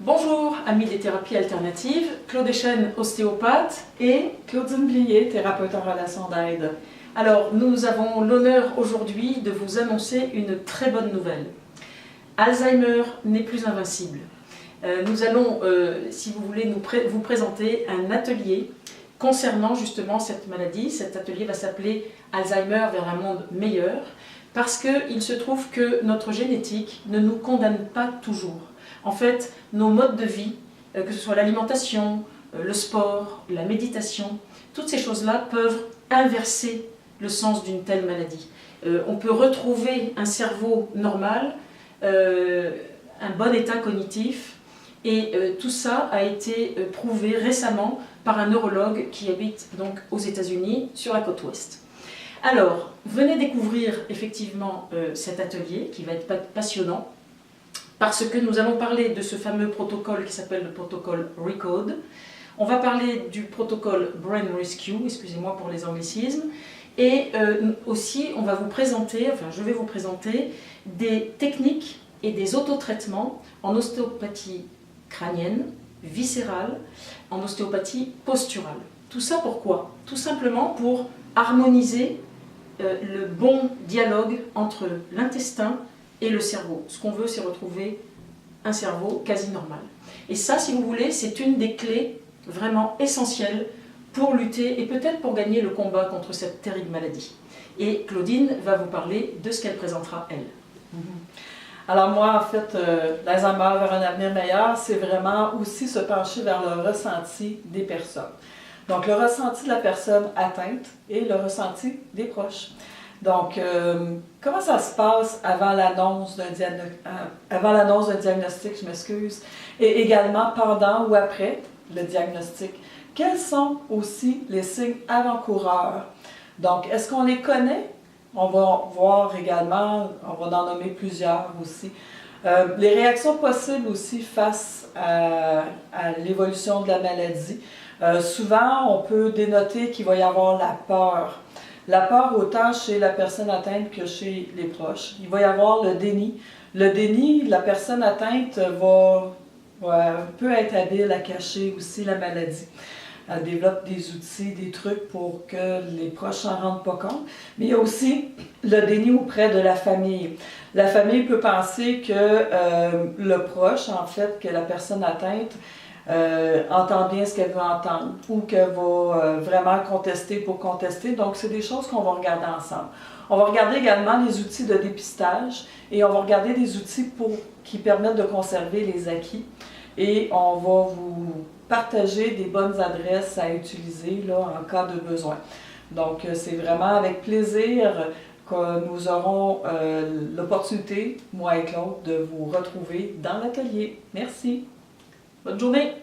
Bonjour amis des thérapies alternatives, Claude Echen, ostéopathe et Claudine Blier, thérapeute en relation d'aide. alors nous avons l'honneur aujourd'hui de vous annoncer une très bonne nouvelle. Alzheimer n'est plus invincible. Nous allons, si vous voulez, vous présenter un atelier concernant justement cette maladie. Cet atelier va s'appeler Alzheimer vers un monde meilleur parce qu'il se trouve que notre génétique ne nous condamne pas toujours. En fait, nos modes de vie, que ce soit l'alimentation, le sport, la méditation, toutes ces choses-là peuvent inverser le sens d'une telle maladie. On peut retrouver un cerveau normal, un bon état cognitif, et tout ça a été prouvé récemment par un neurologue qui habite donc aux États-Unis sur la côte ouest. Alors, venez découvrir effectivement cet atelier qui va être passionnant, parce que nous allons parler de ce fameux protocole qui s'appelle le protocole RECODE. On va parler du protocole Brain Rescue, excusez-moi pour les anglicismes, et aussi on va vous présenter, je vais vous présenter des techniques et des autotraitements en ostéopathie crânienne, viscérale, en ostéopathie posturale. Tout ça pourquoi? Tout simplement pour harmoniser le bon dialogue entre l'intestin et le cerveau. Ce qu'on veut, c'est retrouver un cerveau quasi normal. Et ça, si vous voulez, c'est une des clés vraiment essentielles pour lutter et peut-être pour gagner le combat contre cette terrible maladie. Et Claudine va vous parler de ce qu'elle présentera, elle. Alors moi, en fait, l'Alzheimer vers un avenir meilleur, c'est vraiment aussi se pencher vers le ressenti des personnes. Donc le ressenti de la personne atteinte et le ressenti des proches. Donc, comment ça se passe avant l'annonce d'un diagnostic, je m'excuse, et également pendant ou après le diagnostic? Quels sont aussi les signes avant-coureurs? Donc, est-ce qu'on les connaît? On va voir également, on va en nommer plusieurs aussi. Les réactions possibles aussi face à l'évolution de la maladie. Souvent, on peut dénoter qu'il va y avoir la peur. La peur autant chez la personne atteinte que chez les proches. Il va y avoir le déni. Le déni, la personne atteinte peut être habile à cacher aussi la maladie. Elle développe des outils, des trucs pour que les proches s'en rendent pas compte. Mais il y a aussi le déni auprès de la famille. La famille peut penser que le proche, en fait, que la personne atteinte, entend bien ce qu'elle veut entendre ou qu'elle va vraiment contester pour contester. Donc, c'est des choses qu'on va regarder ensemble. On va regarder également les outils de dépistage et on va regarder des outils qui permettent de conserver les acquis. Et on va vous partager des bonnes adresses à utiliser là, en cas de besoin. Donc, c'est vraiment avec plaisir que nous aurons l'opportunité, moi et Claude, de vous retrouver dans l'atelier. Merci. Bonne journée!